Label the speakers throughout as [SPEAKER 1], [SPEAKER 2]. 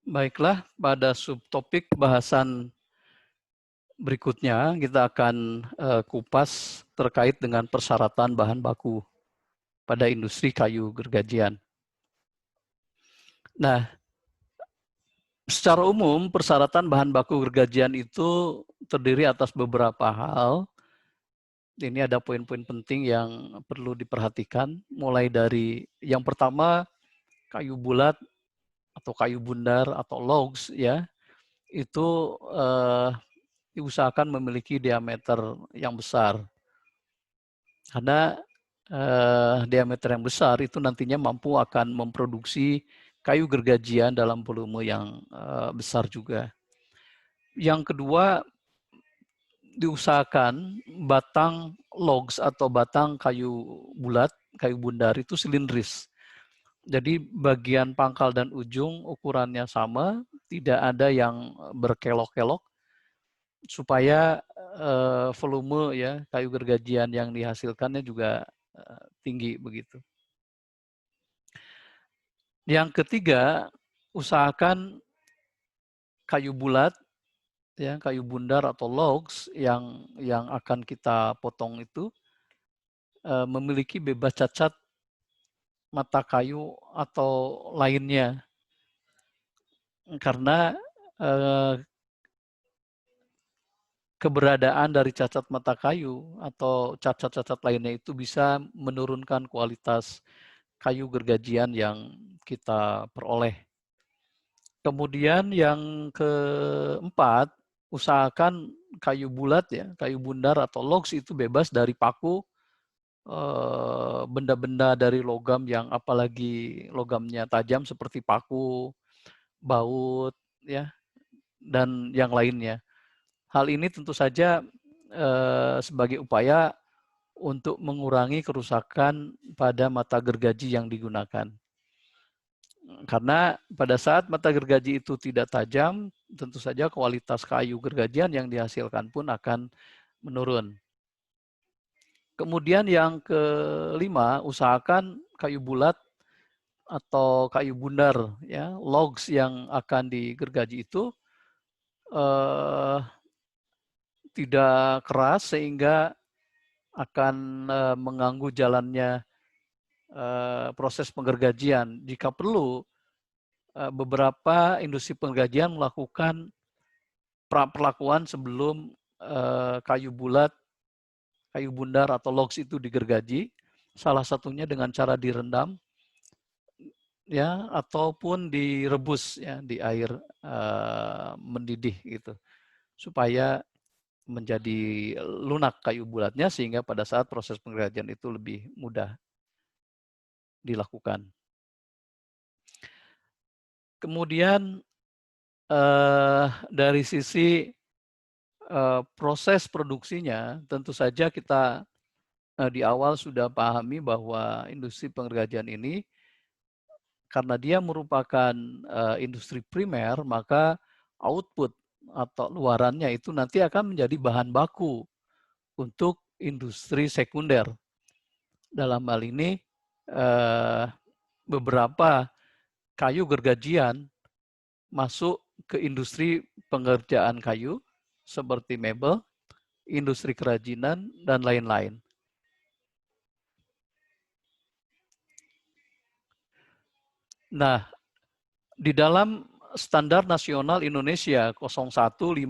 [SPEAKER 1] Baiklah, pada subtopik bahasan berikutnya kita akan kupas terkait dengan persyaratan bahan baku pada industri kayu gergajian. Nah, secara umum persyaratan bahan baku gergajian itu terdiri atas beberapa hal. Ini ada poin-poin penting yang perlu diperhatikan, mulai dari yang pertama kayu bulat atau kayu bundar atau logs ya, itu diusahakan memiliki diameter yang besar. Karena diameter yang besar itu nantinya mampu akan memproduksi kayu gergajian dalam volume yang besar juga. Yang kedua, diusahakan batang logs atau batang kayu bulat, kayu bundar itu silindris. Jadi bagian pangkal dan ujung ukurannya sama, tidak ada yang berkelok-kelok, supaya volume ya kayu gergajian yang dihasilkannya juga tinggi begitu. Yang ketiga, usahakan kayu bulat ya, kayu bundar atau logs yang akan kita potong itu memiliki bebas cacat mata kayu atau lainnya, karena keberadaan dari cacat mata kayu atau cacat-cacat lainnya itu bisa menurunkan kualitas kayu gergajian yang kita peroleh. Kemudian yang keempat, usahakan kayu bulat ya, kayu bundar atau logs itu bebas dari paku, benda-benda dari logam yang apalagi logamnya tajam seperti paku, baut, ya, dan yang lainnya. Hal ini tentu saja sebagai upaya untuk mengurangi kerusakan pada mata gergaji yang digunakan. Karena pada saat mata gergaji itu tidak tajam, tentu saja kualitas kayu gergajian yang dihasilkan pun akan menurun. Kemudian yang kelima, usahakan kayu bulat atau kayu bundar, ya, logs yang akan digergaji itu tidak keras sehingga akan mengganggu jalannya proses penggergajian. Jika perlu, beberapa industri penggergajian melakukan perlakuan sebelum kayu bulat, kayu bundar atau logs itu digergaji, salah satunya dengan cara direndam ya, ataupun direbus ya di air mendidih gitu, supaya menjadi lunak kayu bulatnya sehingga pada saat proses penggergajian itu lebih mudah dilakukan. Kemudian dari sisi proses produksinya, tentu saja kita di awal sudah pahami bahwa industri penggergajian ini karena dia merupakan industri primer, maka output atau luarannya itu nanti akan menjadi bahan baku untuk industri sekunder. Dalam hal ini beberapa kayu gergajian masuk ke industri pengerjaan kayu seperti mebel, industri kerajinan, dan lain-lain. Nah, di dalam Standar Nasional Indonesia 015008.1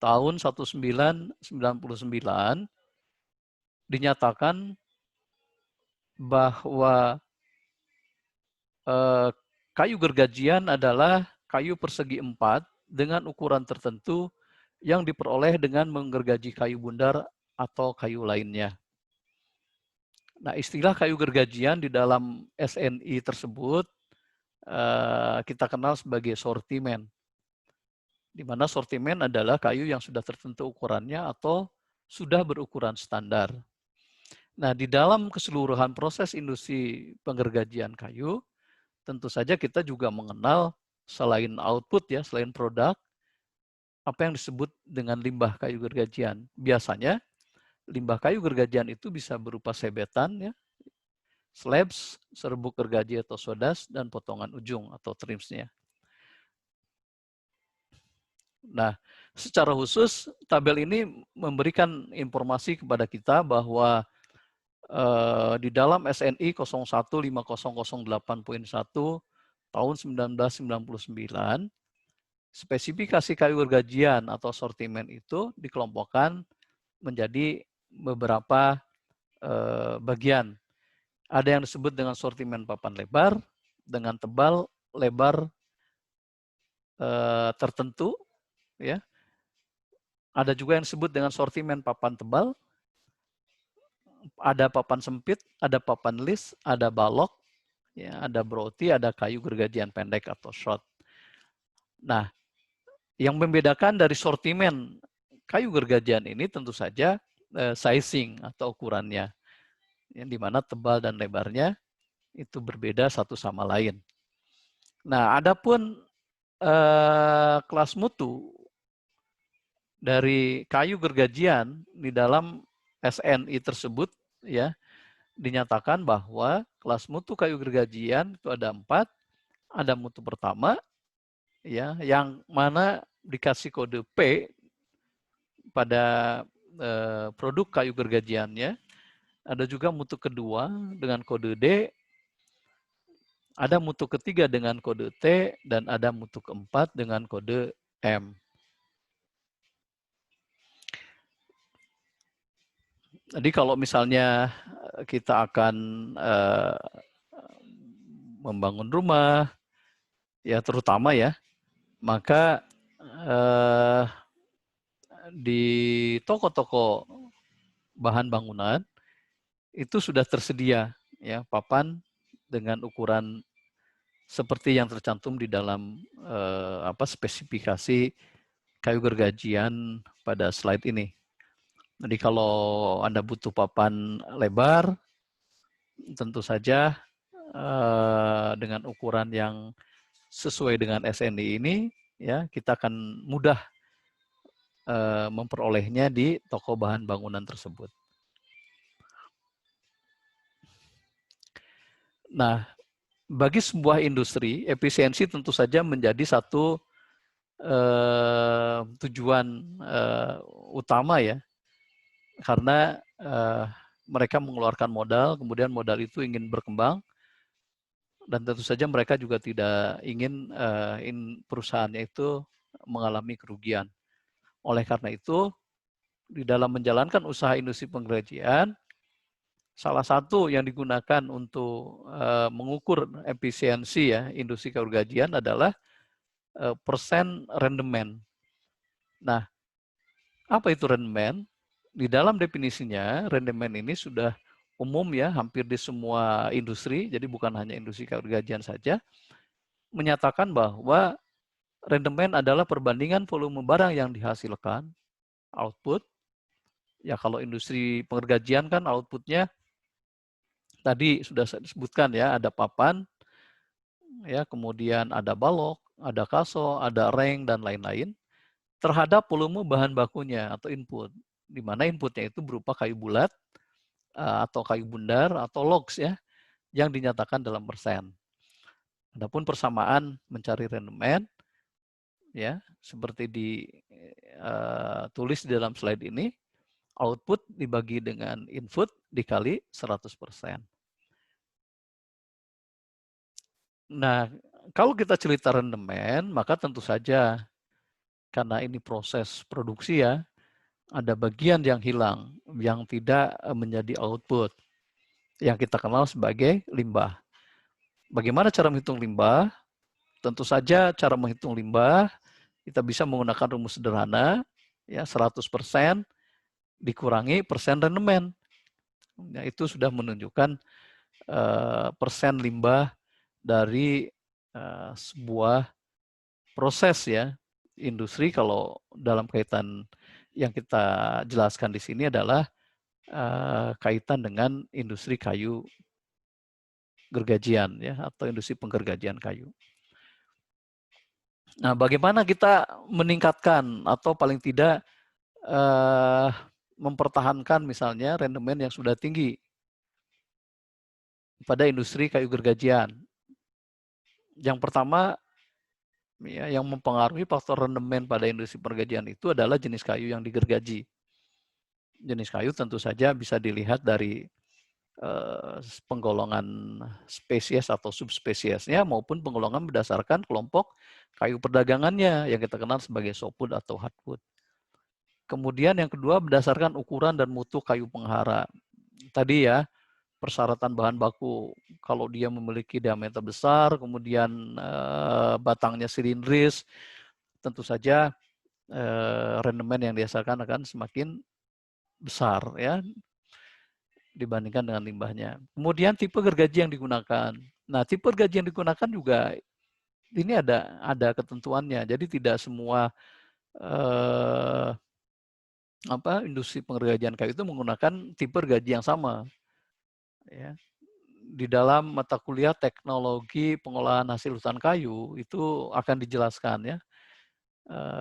[SPEAKER 1] tahun 1999 dinyatakan bahwa kayu gergajian adalah kayu persegi 4 dengan ukuran tertentu yang diperoleh dengan menggergaji kayu bundar atau kayu lainnya. Nah, istilah kayu gergajian di dalam SNI tersebut kita kenal sebagai sortimen, di mana sortimen adalah kayu yang sudah tertentu ukurannya atau sudah berukuran standar. Nah, di dalam keseluruhan proses industri penggergajian kayu, tentu saja kita juga mengenal selain output ya, selain produk, apa yang disebut dengan limbah kayu gergajian. Biasanya limbah kayu gergajian itu bisa berupa sebetan ya, slabs, serbuk gergaji atau sodas, dan potongan ujung atau trims-nya. Nah, secara khusus tabel ini memberikan informasi kepada kita bahwa di dalam SNI 015008.1 tahun 1999, spesifikasi kayu gergajian atau sortimen itu dikelompokkan menjadi beberapa bagian. Ada yang disebut dengan sortimen papan lebar, dengan tebal lebar tertentu, ya. Ada juga yang disebut dengan sortimen papan tebal, ada papan sempit, ada papan lis, ada balok, ya, ada broti, ada kayu gergajian pendek atau short. Nah, yang membedakan dari sortimen kayu gergajian ini tentu saja sizing atau ukurannya, yang dimana tebal dan lebarnya itu berbeda satu sama lain. Nah, adapun kelas mutu dari kayu gergajian di dalam SNI tersebut, ya, dinyatakan bahwa kelas mutu kayu gergajian itu ada 4. Ada mutu pertama, ya, yang mana dikasih kode P pada produk kayu gergajiannya. Ada juga mutu kedua dengan kode D, ada mutu ketiga dengan kode T, dan ada mutu keempat dengan kode M. Jadi kalau misalnya kita akan membangun rumah, ya terutama ya, maka di toko-toko bahan bangunan itu sudah tersedia, ya, papan dengan ukuran seperti yang tercantum di dalam spesifikasi kayu gergajian pada slide ini. Jadi kalau Anda butuh papan lebar, tentu saja dengan ukuran yang sesuai dengan SNI ini, ya, kita akan mudah memperolehnya di toko bahan bangunan tersebut. Nah, bagi sebuah industri, efisiensi tentu saja menjadi satu tujuan utama, ya, karena mereka mengeluarkan modal, kemudian modal itu ingin berkembang, dan tentu saja mereka juga tidak ingin perusahaannya itu mengalami kerugian. Oleh karena itu, di dalam menjalankan usaha industri penggergajian, salah satu yang digunakan untuk mengukur efisiensi, ya, industri gergajian adalah persen rendemen. Nah, apa itu rendemen? Di dalam definisinya, rendemen ini sudah umum, ya, hampir di semua industri, jadi bukan hanya industri gergajian saja, menyatakan bahwa rendemen adalah perbandingan volume barang yang dihasilkan, output. Ya, kalau industri penggergajian kan outputnya tadi sudah saya sebutkan, ya, ada papan, ya, kemudian ada balok, ada kaso, ada reng, dan lain-lain, terhadap volume bahan bakunya atau input, di mana inputnya itu berupa kayu bulat atau kayu bundar atau logs, ya, yang dinyatakan dalam persen. Adapun persamaan mencari rendemen, ya, seperti ditulis di dalam slide ini, output dibagi dengan input dikali 100%. Nah, kalau kita cerita rendemen, maka tentu saja karena ini proses produksi, ya, ada bagian yang hilang, yang tidak menjadi output, yang kita kenal sebagai limbah. Bagaimana cara menghitung limbah? Tentu saja cara menghitung limbah, kita bisa menggunakan rumus sederhana, ya, 100% dikurangi persen rendemen. Ya, itu sudah menunjukkan persen limbah dari sebuah proses, ya, industri. Kalau dalam kaitan yang kita jelaskan di sini adalah kaitan dengan industri kayu gergajian, ya, atau industri penggergajian kayu. Nah, bagaimana kita meningkatkan atau paling tidak mempertahankan misalnya rendemen yang sudah tinggi? pada industri kayu gergajian. Yang pertama, ya, yang mempengaruhi faktor rendemen pada industri pergergajian itu adalah jenis kayu yang digergaji. Jenis kayu tentu saja bisa dilihat dari penggolongan spesies atau subspesiesnya maupun penggolongan berdasarkan kelompok kayu perdagangannya yang kita kenal sebagai softwood atau hardwood. Kemudian yang kedua berdasarkan ukuran dan mutu kayu penghara. Tadi ya, persyaratan bahan baku, kalau dia memiliki diameter besar, kemudian batangnya silindris, tentu saja rendemen yang dihasilkan akan semakin besar ya dibandingkan dengan limbahnya. Kemudian tipe gergaji yang digunakan. Nah, tipe gergaji yang digunakan juga ini ada ketentuannya. Jadi tidak semua industri pengergajian kayu itu menggunakan tipe gergaji yang sama. Ya. Di dalam mata kuliah teknologi pengolahan hasil hutan kayu itu akan dijelaskan ya.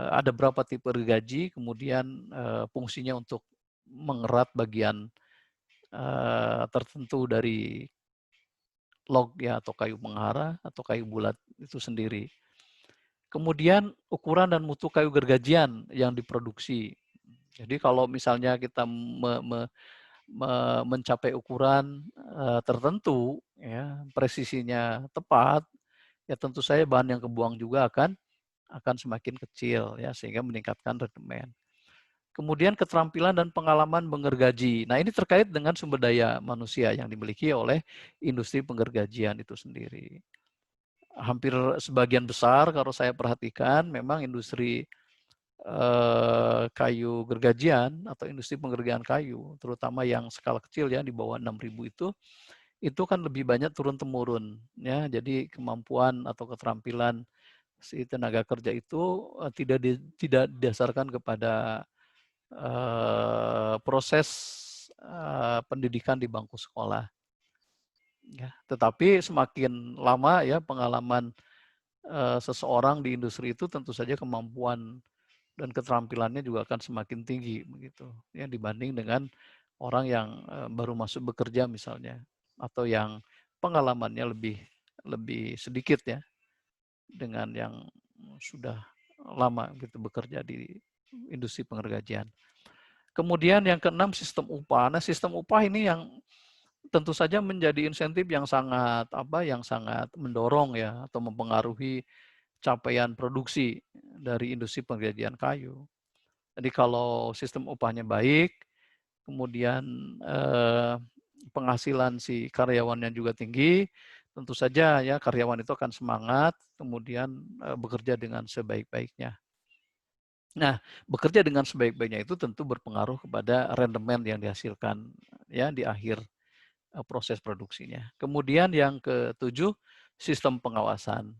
[SPEAKER 1] Ada berapa tipe gergaji, kemudian fungsinya untuk mengerat bagian tertentu dari log ya atau kayu penghara atau kayu bulat itu sendiri. Kemudian ukuran dan mutu kayu gergajian yang diproduksi. Jadi kalau misalnya kita mencapai ukuran tertentu, ya presisinya tepat, ya tentu saja bahan yang kebuang juga akan semakin kecil ya sehingga meningkatkan rendemen. Kemudian keterampilan dan pengalaman menggergaji. Nah, ini terkait dengan sumber daya manusia yang dimiliki oleh industri penggergajian itu sendiri. Hampir sebagian besar kalau saya perhatikan memang industri kayu gergajian atau industri penggergajian kayu, terutama yang skala kecil ya di bawah 6.000 itu kan lebih banyak turun temurun ya. Jadi kemampuan atau keterampilan si tenaga kerja itu tidak didasarkan kepada proses pendidikan di bangku sekolah. Ya, tetapi semakin lama ya pengalaman seseorang di industri itu tentu saja kemampuan dan keterampilannya juga akan semakin tinggi begitu ya dibanding dengan orang yang baru masuk bekerja misalnya atau yang pengalamannya lebih sedikit ya dengan yang sudah lama gitu bekerja di industri pengergajian. Kemudian yang keenam sistem upah. Nah, sistem upah ini yang tentu saja menjadi insentif yang sangat mendorong ya atau mempengaruhi capaian produksi dari industri pengerjaan kayu. Jadi kalau sistem upahnya baik, kemudian penghasilan si karyawannya juga tinggi, tentu saja ya karyawan itu akan semangat, kemudian bekerja dengan sebaik-baiknya. Nah, bekerja dengan sebaik-baiknya itu tentu berpengaruh kepada rendemen yang dihasilkan ya di akhir proses produksinya. Kemudian yang ketujuh, sistem pengawasan.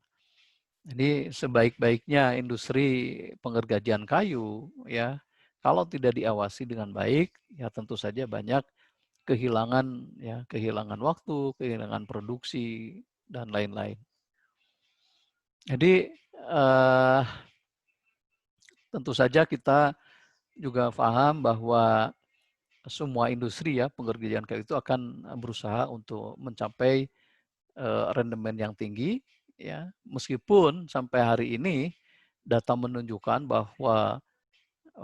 [SPEAKER 1] Jadi sebaik-baiknya industri penggergajian kayu ya, kalau tidak diawasi dengan baik, ya tentu saja banyak kehilangan waktu, kehilangan produksi dan lain-lain. Jadi tentu saja kita juga paham bahwa semua industri ya penggergajian kayu itu akan berusaha untuk mencapai rendemen yang tinggi ya, meskipun sampai hari ini data menunjukkan bahwa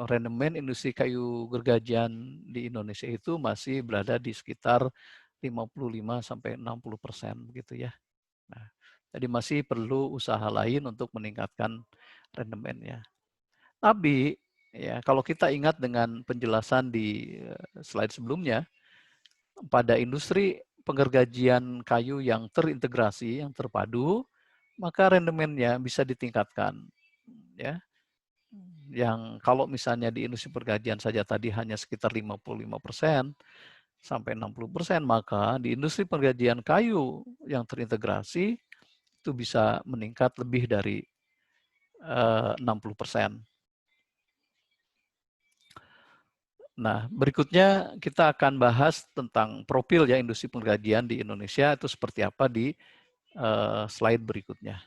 [SPEAKER 1] rendemen industri kayu gergajian di Indonesia itu masih berada di sekitar 55 sampai 60% begitu ya. Nah, jadi masih perlu usaha lain untuk meningkatkan rendemennya. Tapi ya kalau kita ingat dengan penjelasan di slide sebelumnya, pada industri penggergajian kayu yang terintegrasi, yang terpadu, maka rendemennya bisa ditingkatkan. Ya, yang kalau misalnya di industri pergergajian saja tadi hanya sekitar 55% sampai 60%, maka di industri pergergajian kayu yang terintegrasi itu bisa meningkat lebih dari 60%. Nah, berikutnya kita akan bahas tentang profil ya industri penggergajian di Indonesia itu seperti apa di slide berikutnya.